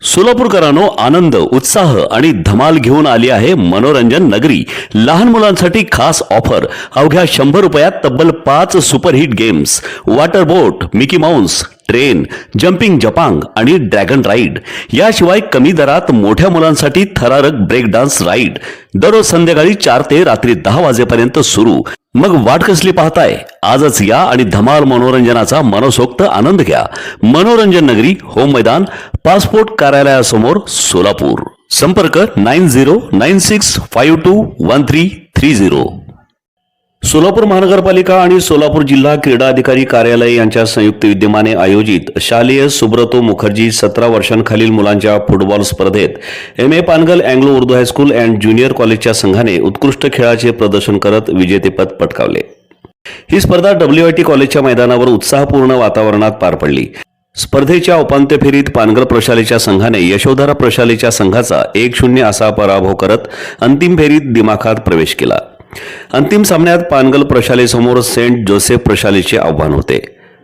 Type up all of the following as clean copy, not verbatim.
सोलापूरकरांनो, आनंद, उत्साह आणि धमाल घेऊन आली आहे मनोरंजन नगरी. लहान मुलांसाठी खास ऑफर. अवघ्या 100 रुपयात तब्बल 5 सुपरहिट गेम्स, वॉटर बोट, मिकी माउस, ट्रेन, जम्पिंग जपांग आणि ड्रॅगन राईड. याशिवाय कमी दरात मोठ्या मुलांसाठी थरारक ब्रेक डान्स राईड. दररोज संध्याकाळी 4 ते रात्री 10 वाजेपर्यंत सुरू. मग वाट कसली पाहताय? आजच या आणि धमाल मनोरंजनाचा मनसोक्त आनंद घ्या. मनोरंजन नगरी, होम मैदान, पासपोर्ट कार्यालयासमोर, सोलापूर. संपर्क 9096521330. सोलापूर महानगरपालिका आणि सोलापूर जिल्हा क्रीडा अधिकारी कार्यालय यांच्या संयुक्त विद्यमाने आयोजित शालेय सुब्रतो मुखर्जी 17 वर्षांखालील मुलांच्या फुटबॉल स्पर्धेत MA Pangal Anglo Urdu high school and junior कॉलेजच्या संघाने उत्कृष्ट खेळाचे प्रदर्शन करत विजेतेपद पटकावले. ही स्पर्धा WIT कॉलेजच्या मैदानावर उत्साहपूर्ण वातावरणात पार पडली. स्पर्धेच्या उपांत्य फेरीत पानगल प्रशालेच्या संघाने यशोधरा प्रशालेच्या संघाचा 1-0 असा पराभव करत अंतिम फेरीत दिमाखात प्रवेश केला. अंतिम सामन्यात पानगल प्रशालेसमोर सेंट जोसेफ प्रशालेचे आव्हान होते.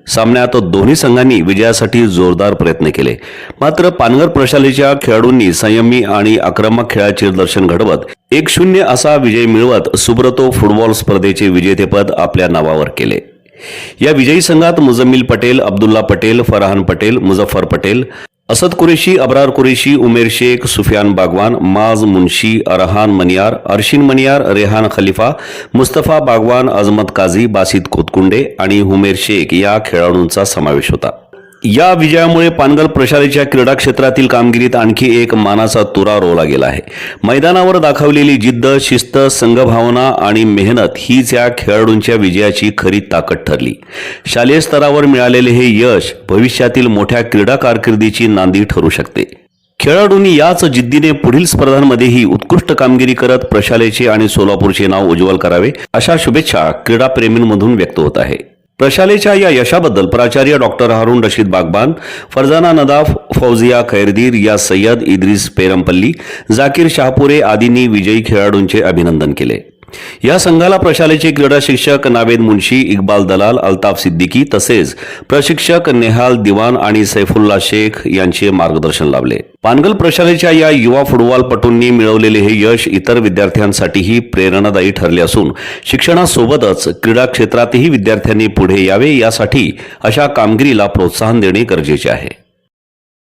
सामन्यात दोन्ही संघांनी विजयासाठी जोरदार प्रयत्न केले, मात्र पानगल प्रशालेच्या खेळाडूंनी संयमी आणि आक्रमक खेळाचे दर्शन घडवत 1-0 असा विजय मिळवत सुब्रतो फुटबॉल स्पर्धेचे विजेतेपद आपल्या नावावर केले. या विजयी संघात मुजम्मिल पटेल, अब्दुल्ला पटेल, फरहान पटेल, मुझफ्फर पटेल, असद कुरेशी, अबरार कुरेशी, उमेर शेख, सुफियान बागवान, माज मुंशी, अरहान मनियार, अर्शिन मनियार, रेहान खलिफा, मुस्तफा बागवान, अजमत काझी, बासित कोतकुंडे आणि हुमेर शेख या खेळाडूंचा समावेश होता. या विजयामुळे पानगल प्रशालेच्या क्रीडा क्षेत्रातील कामगिरीत आणखी एक मानाचा तुरा रोवला गेला आहे. मैदानावर दाखवलेली जिद्द, शिस्त, संघभावना आणि मेहनत हीच या खेळाडूंच्या विजयाची खरी ताकद ठरली. शालेय स्तरावर मिळालेले हे यश भविष्यातील मोठ्या क्रीडा कारकिर्दीची नांदी ठरू शकते. खेळाडूंनी याच जिद्दीने पुढील स्पर्धांमध्येही उत्कृष्ट कामगिरी करत प्रशालेचे आणि सोलापूरचे नाव उज्ज्वल करावे, अशा शुभेच्छा क्रीडाप्रेमींमधून व्यक्त होत आहे. प्रशालेच्या या यशाबद्दल प्राचार्य डॉक्टर हारून रशीद बागबान, फरजाना नदाफ, फौजिया खैरदीर, या सय्यद, इद्रिस पेरमपल्ली, जाकीर शाहपुरे आदींनी विजयी खेळाडूंचे अभिनंदन केले. या संघाला प्रशालेचे क्रीडा शिक्षक नावेद मुंशी, इक्बाल दलाल, अल्ताफ सिद्दीकी तसेच प्रशिक्षक नेहाल दिवान आणि सैफुल्ला शेख यांचे मार्गदर्शन लाभले. पानगल प्रशालेच्या या युवा फुटबॉलपटूंनी मिळवलेले हे यश इतर विद्यार्थ्यांसाठीही प्रेरणादायी ठरले असून शिक्षणासोबतच क्रीडा क्षेत्रातही विद्यार्थ्यांनी पुढे यावे, यासाठी अशा कामगिरीला प्रोत्साहन देणे गरजेचे आहे.